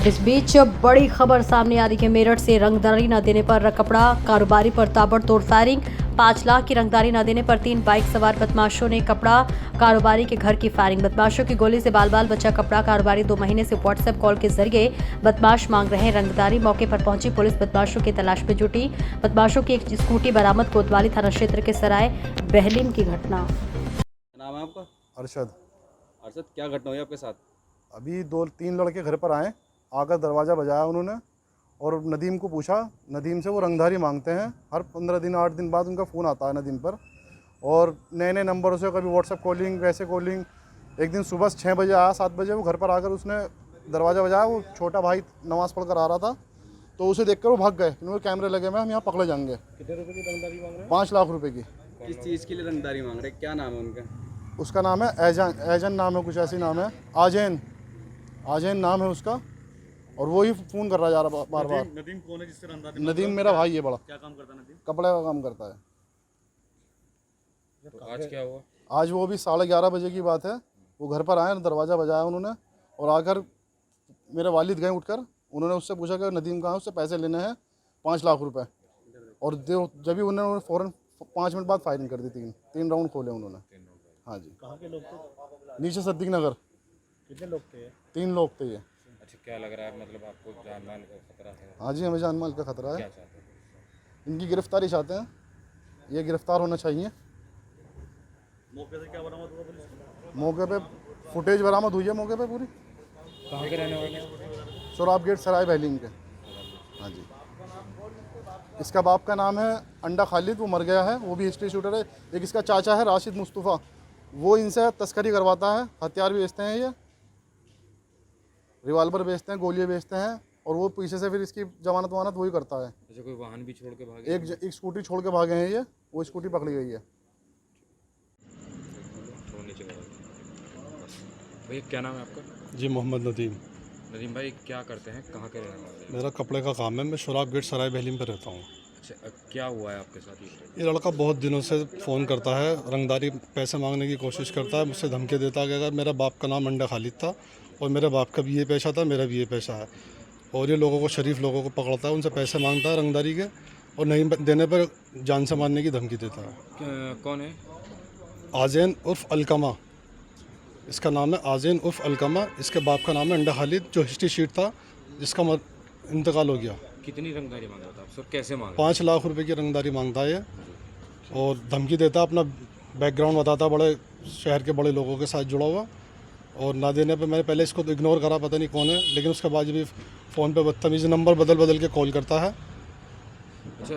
इस बीच बड़ी खबर सामने आ रही है। मेरठ से रंगदारी न देने पर कपड़ा कारोबारी पर ताबड़तोड़ फायरिंग। 5 लाख की रंगदारी न देने पर 3 बाइक सवार बदमाशों ने कपड़ा कारोबारी के घर की फायरिंग। बदमाशों की गोली से बाल बाल बचा कपड़ा कारोबारी। 2 महीने से व्हाट्सएप कॉल के जरिए बदमाश मांग रहे हैं रंगदारी। मौके पर पहुंची पुलिस बदमाशों की तलाश में जुटी। बदमाशों की एक स्कूटी बरामद। कोतवाली थाना क्षेत्र के सराय बहलीम की घटना। नाम है आपका? अरशद। अरशद, क्या घटना हुई आपके साथ? अभी 2-3 लड़के घर पर आए, आकर दरवाज़ा बजाया उन्होंने और नदीम को पूछा। नदीम से वो रंगधारी मांगते हैं। हर 15 दिन 8 दिन बाद उनका फ़ोन आता है नदीम पर, और नए नए नंबरों से कभी व्हाट्सएप कॉलिंग, वैसे कॉलिंग। एक दिन सुबह 6 बजे आया, 7 बजे वो घर पर आकर उसने दरवाज़ा बजाया। वो छोटा भाई नमाज़ पढ़ कर आ रहा था, तो उसे देखकर वो भाग गए। उन्होंने कैमरे लगे हुए, हम यहाँ पकड़े जाएंगे। कितने रुपए की रंगदारी मांग रहे हैं? 5 लाख रुपए की। किस चीज़ के लिए रंगदारी मांग रहे हैं? क्या नाम है उनका? उसका नाम है ऐजन, ऐजन नाम है, कुछ ऐसी नाम है। आजैन नाम है उसका, और वो ही फ़ोन कर रहा जा रहा बार बार। नदीम कौन है जिससे रंगदारी? नदीम मेरा भाई है बड़ा। क्या काम करता है नदीम? कपड़े का काम करता है। तो आज क्या हुआ? आज वो भी 11:30 बजे की बात है। वो घर पर आए, दरवाज़ा बजाया उन्होंने, और आकर मेरे वालिद गए उठकर। उन्होंने उससे पूछा कि नदीम कहाँ है, उससे पैसे लेने हैं 5 लाख रुपए। और जब भी उन्होंने फ़ौरन 5 मिनट बाद फायरिंग कर दी। 3 राउंड खोले उन्होंने। हाँ जी। कहाँ के लोग थे? नीचे सद्दीक नगर। कितने लोग थे? 3 लोग थे ये। अच्छा, क्या लग रहा है, मतलब आपको जान माल का खतरा है? हाँ जी, हमें जान माल का खतरा है। क्या चाहते हैं? इनकी गिरफ्तारी चाहते हैं, ये गिरफ्तार होना चाहिए। मौके से क्या बरामद हुआ पुलिस को? मौके पे फुटेज बरामद हुई है, मौके पे पूरी। कहाँ के रहने वाले हैं? सोराब गेट सराय बहलीम के। हाँ जी। इसका बाप का नाम है अंडा खालिद, वो मर गया है, वो भी हिस्ट्री शूटर है। एक इसका चाचा है राशिद मुस्तफ़ा, वो इनसे तस्करी करवाता है। हथियार भी बेचते हैं, ये रिवाल्वर बेचते हैं, गोलियाँ बेचते हैं, और वो पीछे से फिर इसकी जमानत वमानत वही करता है। अच्छा, कोई वाहन भी छोड़ के भागे? एक स्कूटी छोड़ के भागे हैं ये, वो स्कूटी पकड़ी गई है। भैया, क्या नाम है आपका? जी, मोहम्मद नदीम। नदीम भाई, क्या करते हैं, कहाँ के रहने वाले हैं? मेरा कपड़े का काम है। मैं शराब गेट सराय बहलीम पे रहता हूँ। अच्छा, क्या हुआ है आपके साथ? ये लड़का बहुत दिनों से फ़ोन करता है, रंगदारी पैसे मांगने की कोशिश करता है, मुझसे धमकी देता है कि अगर मेरा बाप का नाम अंडा खालिद था, और मेरे बाप का भी ये पेशा था, मेरा भी ये पेशा है, और ये लोगों को, शरीफ लोगों को पकड़ता है, उनसे पैसे मांगता है रंगदारी के, और नहीं देने पर जान से मारने की धमकी देता है। कौन है? आजैन उर्फ अलकमा, इसका नाम है आजैन उर्फ अलकमा। इसके बाप का नाम है अंडा खालिद, जो हिस्ट्री शीट था, जिसका इंतकाल हो गया। कितनी रंगदारी मांग रहा था आपसे और कैसे मांग? 5 लाख रुपए की रंगदारी मांगता है ये, और धमकी देता, अपना बैकग्राउंड बताता, बड़े शहर के बड़े लोगों के साथ जुड़ा हुआ। और ना देने पे मैंने पहले इसको तो इग्नोर करा, पता नहीं कौन है, लेकिन उसके बाद भी फ़ोन पे बदतमीज़ी नंबर बदल बदल के कॉल करता है। अच्छा,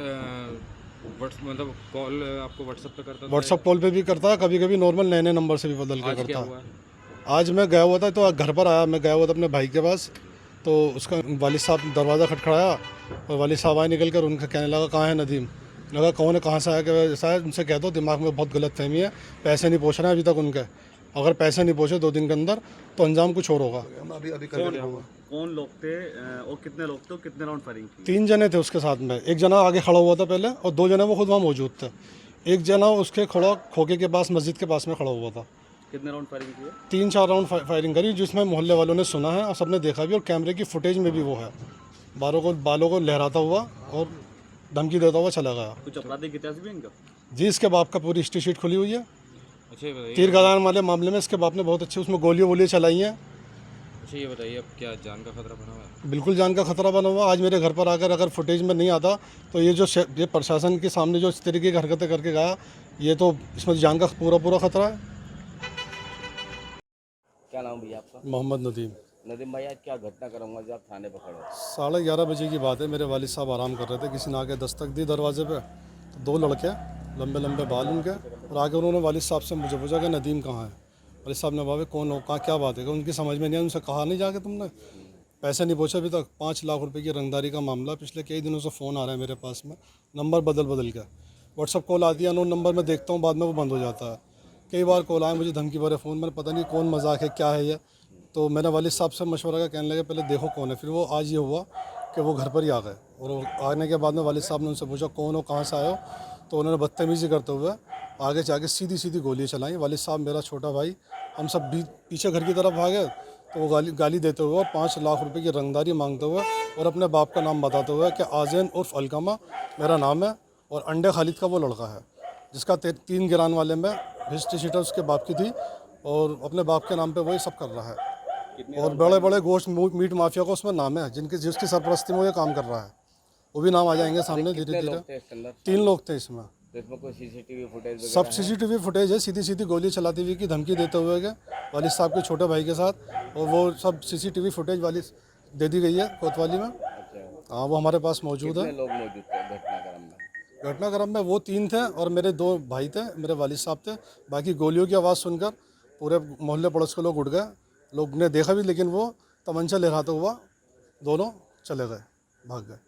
मतलब कॉल आपको व्हाट्सएप पे करता था? व्हाट्सअप कॉल पे भी करता है, कभी कभी नॉर्मल नए नए नंबर से भी बदल के आज क्या करता हुआ है। है? आज मैं गया हुआ था, तो घर पर आया, मैं गया हुआ था अपने भाई के पास, तो उसका वालिद साहब दरवाज़ा खटखड़ाया, और वालिद साहब आए निकल कर। उनका कहने लगा, कहाँ है नदीम? लगा कौन है, कहाँ से आया, क्या ऐसा है? उनसे कह दो दिमाग में बहुत गलत फहमी है, पैसे नहीं पहुँच रहे हैं अभी तक उनके। अगर पैसे नहीं पहुँचे 2 दिन के अंदर, तो अंजाम कुछ और होगा। कौन लोग थे और कितने लोग थे और कितने राउंड फायरिंग की? 3 जने थे उसके साथ में। एक जना आगे खड़ा हुआ था पहले, और 2 जने वो खुद वहाँ मौजूद थे। एक जना उसके खड़ा खोखे के पास, मस्जिद के पास में खड़ा हुआ था। कितने राउंड फायरिंग की है? 3-4 राउंड फायरिंग करी, जिसमें मोहल्ले वालों ने सुना है और सबने देखा भी, और कैमरे की फुटेज में भी वो है। बालों को लहराता हुआ और धमकी देता हुआ चला गया। कुछ आपराधिक इतिहास भी है इनका? जी, इसके बाप का पूरी हिस्ट्री शीट खुली हुई है। अच्छा, ये बताइए। तीर कमान वाले मामले में इसके बाप ने बहुत अच्छी उसमें गोलियाँ चलाई हैं। अच्छा, ये बताइए, अब क्या जान का खतरा बना हुआ है? बिल्कुल जान का खतरा बना हुआ। आज मेरे घर पर आकर अगर फुटेज में नहीं आता, तो ये प्रशासन के सामने जो इस तरीके की हरकतें करके गया, ये तो इसमें जान का पूरा खतरा है। क्या नाम भैया आपका? मोहम्मद नदीम। नदीम भाई, आज क्या घटना करूँगा जो आप थाने पर खड़े हो? 11:30 बजे की बात है। मेरे वालिद साहब आराम कर रहे थे, किसी ने आके दस्तक दी दरवाजे पे, तो 2 लड़के, लंबे लंबे बाल उनके, और आगे उन्होंने वालिद साहब से मुझे पूछा कि नदीम कहाँ है। वालिद साहब ने बाबा कौन हो, कहाँ, क्या बात है? उनकी समझ में नहीं आया। उनसे कहा नहीं जाके तुमने पैसे नहीं पहुँचे अभी तक। 5 लाख रुपए की रंगदारी का मामला। पिछले कई दिनों से फ़ोन आ रहा है मेरे पास में, नंबर बदल बदल के। व्हाट्सअप कॉल आती है, अननोन नंबर में देखता हूँ, बाद में वो बंद हो जाता है। कई बार कॉल आए मुझे, धमकी भरे फ़ोन। मैंने पता नहीं कौन मजाक है, क्या है ये। तो मैंने वालिद साहब से मशवरा का, कहने लगे पहले देखो कौन है। फिर वो आज ये हुआ कि वो घर पर ही आ गए, और वो आने के बाद में वालिद साहब ने उनसे पूछा कौन हो, कहाँ से आए हो, तो उन्होंने बदतमीज़ी करते हुए आगे जाके सीधी सीधी गोलियाँ चलाई। वालिद साहब, मेरा छोटा भाई, हम सब भी पीछे घर की तरफ भागे, तो वो गाली देते हुए 5 लाख रुपए की रंगदारी मांगते हुए और अपने बाप का नाम बताते हुए कि आज़ैन उर्फ अलकमा मेरा नाम है और अंडे खालिद का वो लड़का है जिसका 3 गिरान वाले में हिस्ट्री शीटर उसके बाप की थी और अपने बाप के नाम पे वही सब कर रहा है। और बड़े बड़े गोश्त मीट माफिया का उसमें नाम है जिसकी सरपरस्ती में वो ये काम कर रहा है। वो भी नाम आ जाएंगे सामने धीरे कितने धीरे। लोग थे इसके अंदर? 3 लोग थे इसमें। तो इसमें कोई सीसीटीवी फुटेज सब वगैरह है? सीसीटीवी फुटेज है। सीधी सीधी गोली चलाती हुई की धमकी देते हुए के वालिद साहब के छोटे भाई के साथ, और वो सब सीसीटीवी फुटेज वाली दे दी गई है कोतवाली में। अच्छा, हाँ, वो हमारे पास मौजूद है। कितने लोग मौजूद थे घटनाक्रम में? घटनाक्रम में वो 3 थे और मेरे 2 भाई थे, मेरे वालिद साहब थे। बाकी गोलियों की आवाज़ सुनकर पूरे मोहल्ले पड़ोस के लोग उठ गए। लोग ने देखा भी, लेकिन वो तमंचा लहराता हुआ दोनों चले गए, भाग गए।